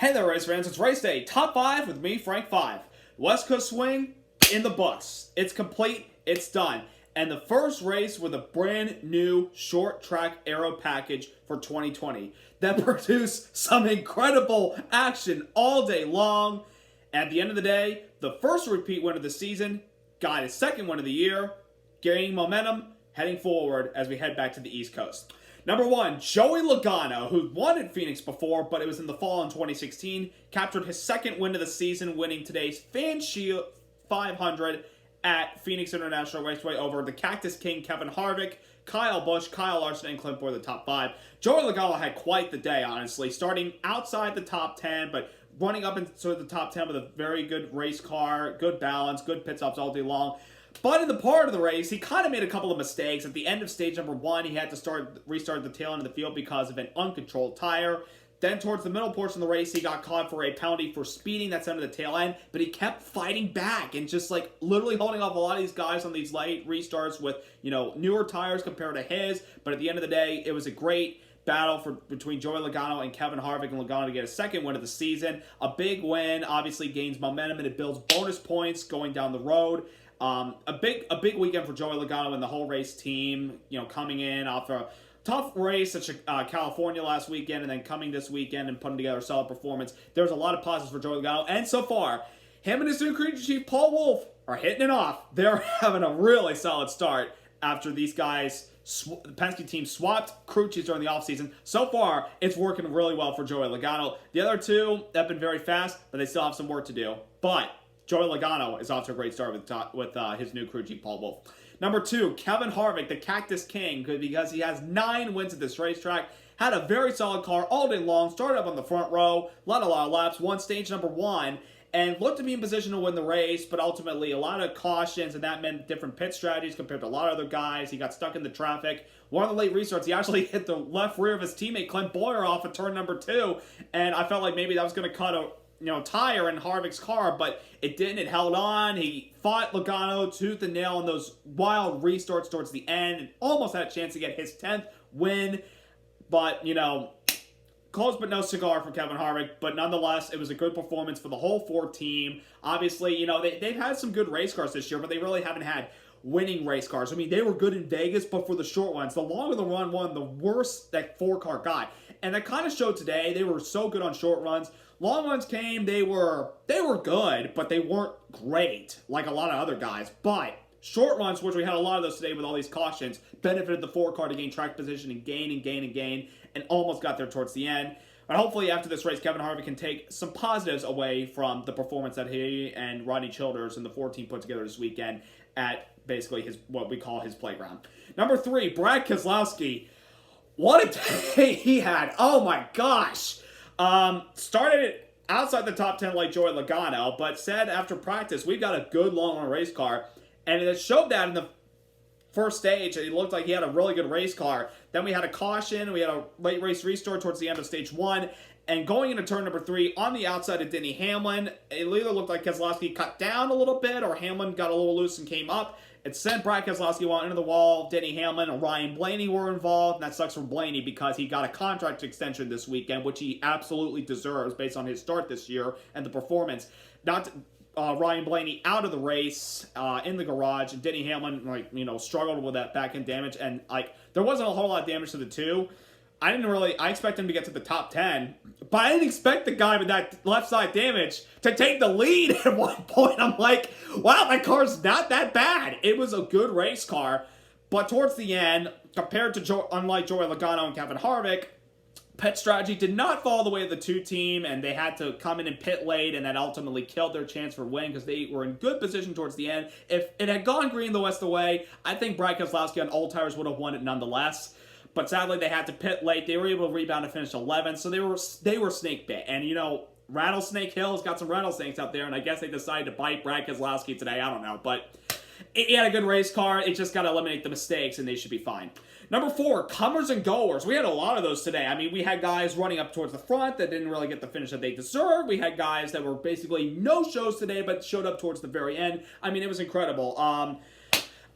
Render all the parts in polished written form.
Hey there, race fans. It's race day. Top 5 with me, Frank 5. West Coast Swing in the books. It's complete. It's done. And the first race with a brand new short track aero package for 2020 that produced some incredible action all day long. At the end of the day, the first repeat win of the season got his second win of the year, gaining momentum, heading forward as we head back to the East Coast. Number 1, Joey Logano, who won at Phoenix before, but it was in the fall in 2016, captured his second win of the season, winning today's FanShield 500 at Phoenix International Raceway over the Cactus King Kevin Harvick, Kyle Busch, Kyle Larson, and Clint Boyer, the top 5. Joey Logano had quite the day, honestly, starting outside the top 10, but running up into the top 10 with a very good race car, good balance, good pit stops all day long. But in the part of the race, he kind of made a couple of mistakes. At the end of stage number 1, he had to restart the tail end of the field because of an uncontrolled tire. Then towards the middle portion of the race, he got caught for a penalty for speeding. That's under the tail end. But he kept fighting back and just like literally holding off a lot of these guys on these late restarts with, newer tires compared to his. But at the end of the day, it was a great battle between Joey Logano and Kevin Harvick, and Logano to get a second win of the season. A big win obviously gains momentum and it builds bonus points going down the road. A big weekend for Joey Logano and the whole race team, coming in off a tough race at California last weekend and then coming this weekend and putting together a solid performance. There's a lot of positives for Joey Logano, and so far, him and his new crew chief, Paul Wolfe, are hitting it off. They're having a really solid start after these guys, the Penske team, swapped crew chiefs during the offseason. So far, it's working really well for Joey Logano. The other two have been very fast, but they still have some work to do. But Joey Logano is off to a great start with his new crew chief, Paul Wolfe. Number 2, Kevin Harvick, the Cactus King, because he has 9 wins at this racetrack. Had a very solid car all day long, started up on the front row, led a lot of laps, won stage number 1, and looked to be in position to win the race, but ultimately a lot of cautions, and that meant different pit strategies compared to a lot of other guys. He got stuck in the traffic. One of the late restarts, he actually hit the left rear of his teammate, Clint Boyer, off at turn number 2, and I felt like maybe that was going to cut a tire in Harvick's car, but it didn't. It held on. He fought Logano tooth and nail in those wild restarts towards the end and almost had a chance to get his 10th win. But, close but no cigar for Kevin Harvick. But nonetheless, it was a good performance for the whole Ford team. Obviously, they've had some good race cars this year, but they really haven't had winning race cars. I mean, they were good in Vegas, but for the short ones, the longer the run won, the worse that Ford car got. And that kind of showed today. They were so good on short runs. Long runs came, they were good, but they weren't great like a lot of other guys. But short runs, which we had a lot of those today with all these cautions, benefited the Ford car to gain track position and gain, and almost got there towards the end. But hopefully after this race, Kevin Harvick can take some positives away from the performance that he and Rodney Childers and the Ford team put together this weekend at basically what we call his playground. Number 3, Brad Keselowski. What a day he had. Oh my gosh. Started outside the top 10 like Joey Logano, but said after practice, we've got a good long-run race car. And it showed that in the first stage. It looked like he had a really good race car. Then we had a caution. We had a late race restart towards the end of stage 1. And going into turn number 3, on the outside of Denny Hamlin, it either looked like Keselowski cut down a little bit or Hamlin got a little loose and came up. It sent Brad Keselowski into the wall. Denny Hamlin and Ryan Blaney were involved, and that sucks for Blaney because he got a contract extension this weekend, which he absolutely deserves based on his start this year and the performance. Ryan Blaney out of the race in the garage, and Denny Hamlin struggled with that back end damage, and there wasn't a whole lot of damage to the two. I expect him to get to the top 10, but I didn't expect the guy with that left side damage to take the lead at one point. I'm like, wow, that car's not that bad. It was a good race car, but towards the end, compared to unlike Joey Logano and Kevin Harvick, pit strategy did not fall the way of the 2 team, and they had to come in and pit late, and that ultimately killed their chance for win because they were in good position towards the end. If it had gone green the rest of the way, I think Brad Keselowski on old tires would have won it nonetheless. But sadly, they had to pit late. They were able to rebound and finish 11th, so they were snake bit. And Rattlesnake Hill's got some rattlesnakes out there, and I guess they decided to bite Brad Keselowski today. I don't know, but he had a good race car. It just got to eliminate the mistakes, and they should be fine. Number 4, comers and goers. We had a lot of those today. I mean, we had guys running up towards the front that didn't really get the finish that they deserved. We had guys that were basically no shows today, but showed up towards the very end. I mean, it was incredible.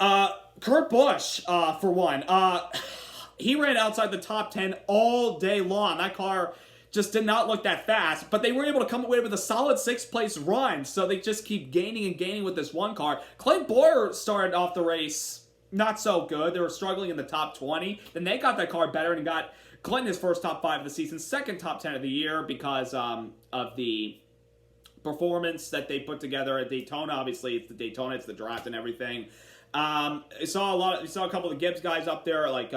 Kurt Busch, for one. He ran outside the top 10 all day long. That car just did not look that fast, but they were able to come away with a solid 6th place run, so they just keep gaining and gaining with this one car. Clay Boyer started off the race not so good. They were struggling in the top 20. Then they got that car better and got Clinton his first top 5 of the season, second top 10 of the year because of the performance that they put together at Daytona. Obviously, it's the Daytona, it's the draft and everything. You saw a couple of the Gibbs guys up there, like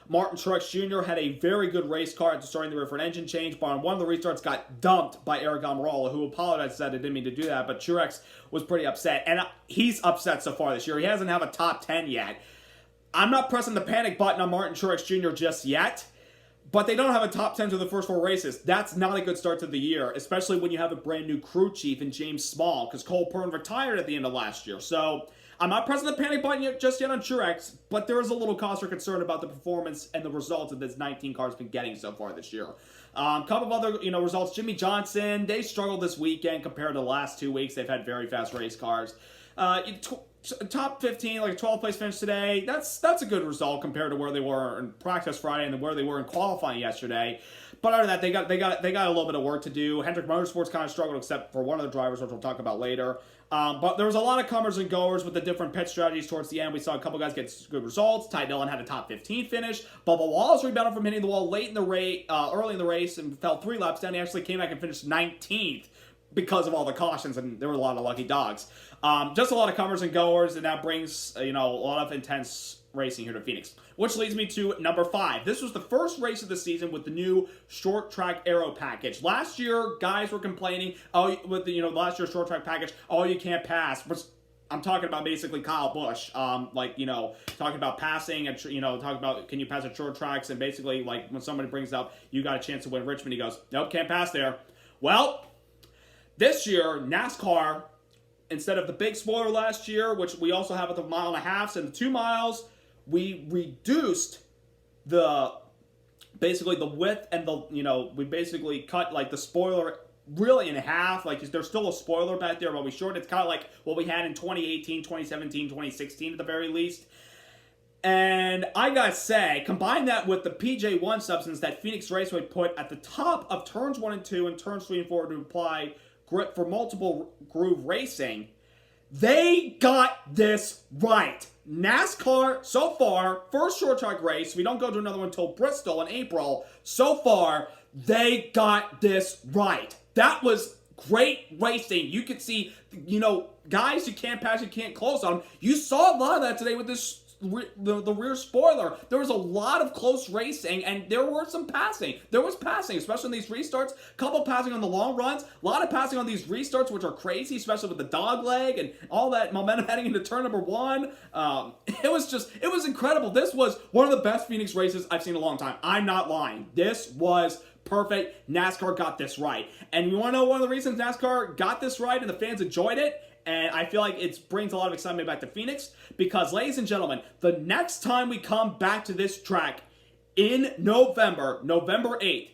Martin Truex Jr. had a very good race car after starting the rear for an engine change, but on one of the restarts got dumped by Aragon Marola, who apologized, said I didn't mean to do that, but Truex was pretty upset, and he's upset so far this year. He hasn't have a top 10 yet. I'm not pressing the panic button on Martin Truex Jr. just yet, but they don't have a top 10 to the first 4 races. That's not a good start to the year, especially when you have a brand new crew chief in James Small, because Cole Pearn retired at the end of last year. So I'm not pressing the panic button just yet on Truex, but there is a little cause for concern about the performance and the results that this 19 car has been getting so far this year. A couple of other results. Jimmy Johnson, they struggled this weekend compared to the last 2 weeks. They've had very fast race cars. Top 15, like a 12th place finish today. That's a good result compared to where they were in practice Friday and where they were in qualifying yesterday. But other than that, they got a little bit of work to do. Hendrick Motorsports kind of struggled, except for one of the drivers, which we'll talk about later. But there was a lot of comers and goers with the different pit strategies towards the end. We saw a couple guys get good results. Ty Dillon had a top 15 finish. Bubba Wallace rebounded from hitting the wall late in the race, early in the race, and fell 3 laps down. He actually came back and finished 19th because of all the cautions, and there were a lot of lucky dogs. Just a lot of comers and goers, and that brings a lot of intense racing here to Phoenix. Which leads me to number 5. This was the first race of the season with the new short track aero package. Last year, guys were complaining, with the last year's short track package, you can't pass. I'm talking about basically Kyle Busch, talking about passing and talking about can you pass at short tracks, and basically like when somebody brings up you got a chance to win Richmond, he goes, nope, can't pass there. Well, this year NASCAR, instead of the big spoiler last year, which we also have at the 1.5 miles and the 2 miles, we reduced the width and we basically cut like the spoiler really in half. Like there's still a spoiler back there, but we shortened. It's kind of like what we had in 2018, 2017, 2016 at the very least. And I gotta say, combine that with the PJ1 substance that Phoenix Raceway put at the top of turns 1 and 2 and turns 3 and 4 to apply grip for multiple groove racing, they got this right. NASCAR, so far, first short track race, we don't go to another one until Bristol in April, so far, they got this right. That was great racing. You could see, guys you can't pass, you can't close on. You saw a lot of that today with this the rear spoiler. There was a lot of close racing, and there were some passing. There was passing, especially in these restarts. Couple passing on the long runs. A lot of passing on these restarts, which are crazy, especially with the dog leg and all that momentum heading into turn number 1. It was incredible. This was one of the best Phoenix races I've seen in a long time. I'm not lying. This was perfect. NASCAR got this right. And you want to know one of the reasons NASCAR got this right and the fans enjoyed it? And I feel like it brings a lot of excitement back to Phoenix because, ladies and gentlemen, the next time we come back to this track in November 8th,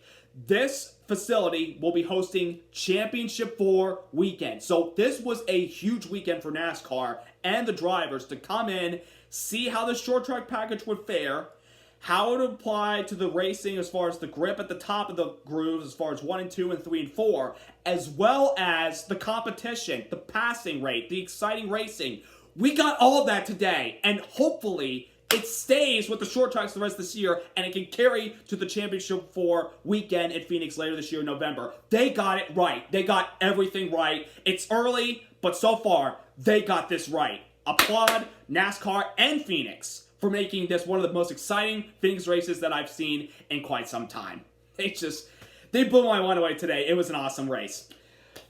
this facility will be hosting Championship 4 weekend. So this was a huge weekend for NASCAR and the drivers to come in, see how the short track package would fare, how it would apply to the racing as far as the grip at the top of the grooves, as far as 1 and 2 and 3 and 4, as well as the competition, the passing rate, the exciting racing. We got all of that today, and hopefully it stays with the short tracks the rest of this year, and it can carry to the Championship 4 weekend at Phoenix later this year in November. They got it right. They got everything right. It's early, but so far, they got this right. Applaud NASCAR and Phoenix for making this one of the most exciting Phoenix races that I've seen in quite some time. They blew my mind away today. It was an awesome race.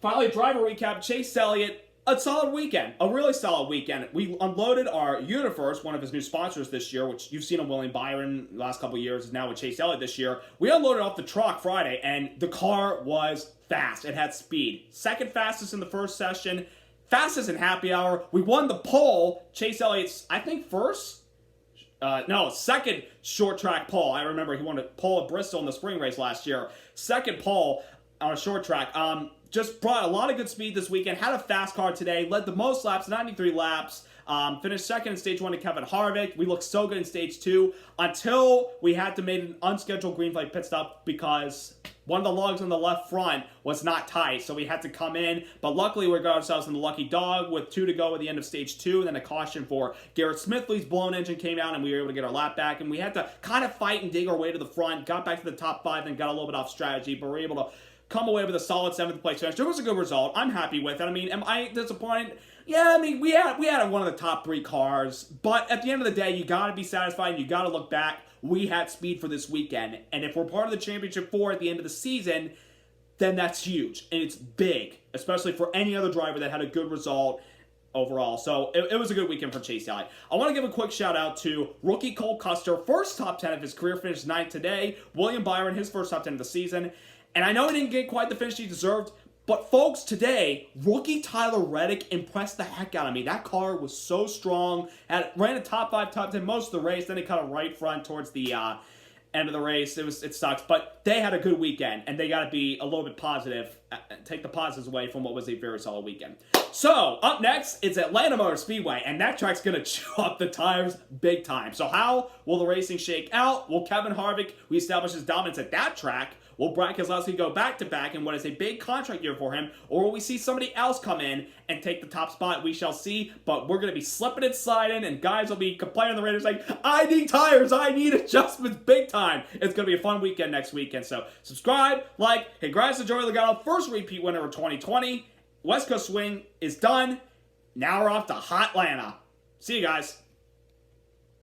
Finally, driver recap. Chase Elliott, a solid weekend. A really solid weekend. We unloaded our Universe, one of his new sponsors this year, which you've seen on William Byron the last couple of years, is now with Chase Elliott this year. We unloaded off the truck Friday, and the car was fast. It had speed. Second fastest in the first session. Fastest in happy hour. We won the pole. Chase Elliott's, I think, second short track pole. I remember he won a pole at Bristol in the spring race last year. Second pole on a short track. Just brought a lot of good speed this weekend. Had a fast car today. Led the most laps, 93 laps. Finished second in stage 1 to Kevin Harvick. We looked so good in stage 2 until we had to make an unscheduled green flag pit stop because one of the lugs on the left front was not tight, so we had to come in. But luckily, we got ourselves in the lucky dog with 2 to go at the end of stage 2. And then a caution for Garrett Smithley's blown engine came out, and we were able to get our lap back. And we had to kind of fight and dig our way to the front. Got back to the top 5, then got a little bit off strategy, but we were able to come away with a solid 7th place finish. It was a good result. I'm happy with it. I mean, am I disappointed? Yeah, I mean, we had one of the top 3 cars, but at the end of the day, you got to be satisfied, and you got to look back. We had speed for this weekend, and if we're part of the championship 4 at the end of the season, then that's huge, and it's big, especially for any other driver that had a good result overall. So it was a good weekend for Chase Elliott. I want to give a quick shout out to rookie Cole Custer, first top 10 of his career, finished 9th today. William Byron, his first top 10 of the season. And I know he didn't get quite the finish he deserved, but folks, today, rookie Tyler Reddick impressed the heck out of me. That car was so strong, ran a top 5, top 10 most of the race, then it cut a right front towards the end of the race. It sucks, but they had a good weekend, and they got to be a little bit positive, take the positives away from what was a very solid weekend. So, up next, it's Atlanta Motor Speedway, and that track's going to chew up the tires big time. So how will the racing shake out? Will Kevin Harvick reestablish his dominance at that track? Will Brad Keselowski go back-to-back in what is a big contract year for him? Or will we see somebody else come in and take the top spot? We shall see, but we're going to be slipping and sliding, and guys will be complaining on the radio saying, I need tires, I need adjustments big time. It's going to be a fun weekend next weekend, so subscribe, like, congrats to Joey Logano, first repeat winner of 2020. West Coast Swing is done. Now we're off to Hot Atlanta. See you guys.